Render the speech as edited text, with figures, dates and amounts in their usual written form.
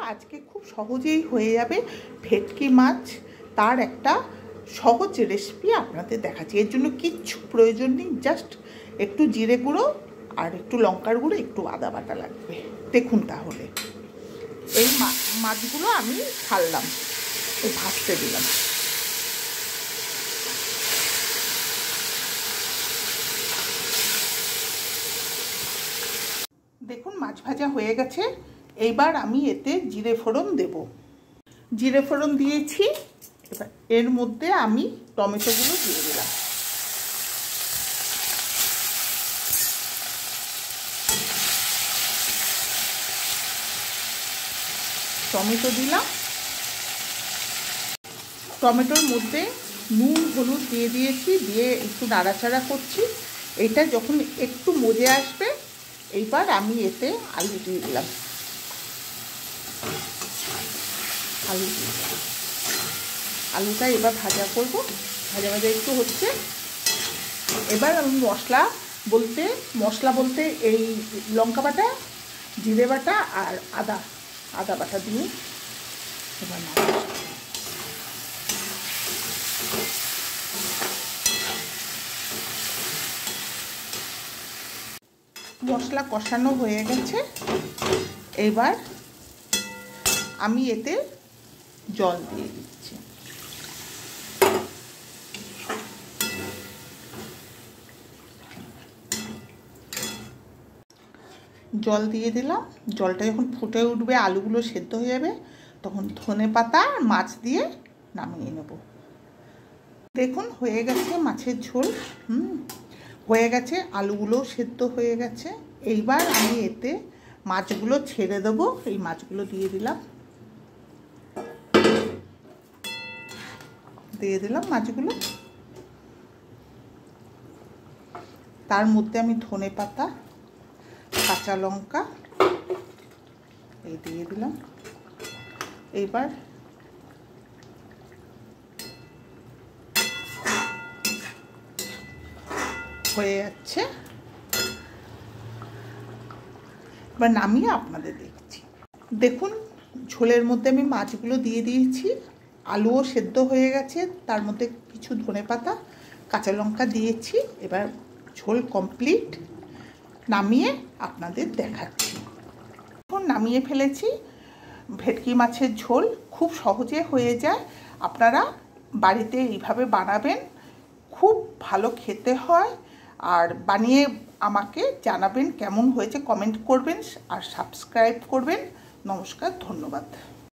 আজকে খুব সহজেই হয়ে যাবে ভেটকি মাছ, তার একটা সহজ রেসিপি আপনাদের দেখাচ্ছি। এর জন্য কিচ্ছু প্রয়োজন নেই, জাস্ট একটু জিরে গুঁড়ো আর একটু লঙ্কার গুঁড়ো, একটু আদা বাটা লাগবে। দেখুন, তাহলে এই মাছগুলো আমি ছাড়লাম, ভাজতে দিলাম। দেখুন, মাছ ভাজা হয়ে গেছে। এইবার আমি এতে জিরে ফোড়ন দেব। জিরে ফোড়ন দিয়েছি। এবার এর মধ্যে আমি টমেটোগুলো দিয়ে দিলাম। টমেটো দিলাম। টমেটোর মধ্যে নুন হলুদ দিয়ে দিয়েছি, দিয়ে একটু নাড়াচাড়া করছি। এটা যখন একটু মজে আসবে, এইবার আমি এতে আলু দিয়ে দিলাম। আলুটা এবার ভাজা করব, ভাজা ভাজা একটু হচ্ছে। এবার আমি মশলা বলতে এই লঙ্কা বাটা, জিরে বাটা আর আদা বাটা দিয়ে এবার মশলা কষানো হয়ে গেছে। এবার আমি এতে জল দিয়ে দিচ্ছি। জল দিয়ে দিলাম। জলটা যখন ফুটে উঠবে, আলুগুলো সেদ্ধ হয়ে যাবে, তখন ধনেপাতা আর মাছ দিয়ে নামিয়ে নেব। দেখুন, হয়ে গেছে মাছের ঝোল। হয়ে গেছে, আলুগুলোও সেদ্ধ হয়ে গেছে। এইবার আমি এতে মাছগুলো ছেড়ে দেবো। এই মাছগুলো দিয়ে দিলাম মাছগুলো। তার মধ্যে আমি ধনেপাতা, কাঁচা লঙ্কা এই দিয়ে দিলাম। এইবার হয়ে যাচ্ছে। এবার নামিয়ে আপনাদের দেখছি। দেখুন, ঝোলের মধ্যে আমি মাছগুলো দিয়ে দিয়েছি, আলুও সেদ্ধ হয়ে গেছে, তার মধ্যে কিছু ধনেপাতা, কাঁচা লঙ্কা দিয়েছি। এবার ঝোল কমপ্লিট, নামিয়ে আপনাদের দেখাচ্ছি। এখন নামিয়ে ফেলেছি। ভেটকি মাছের ঝোল খুব সহজে হয়ে যায়। আপনারা বাড়িতে এইভাবে বানাবেন, খুব ভালো খেতে হয়। আর বানিয়ে আমাকে জানাবেন কেমন হয়েছে, কমেন্ট করবেন আর সাবস্ক্রাইব করবেন। নমস্কার, ধন্যবাদ।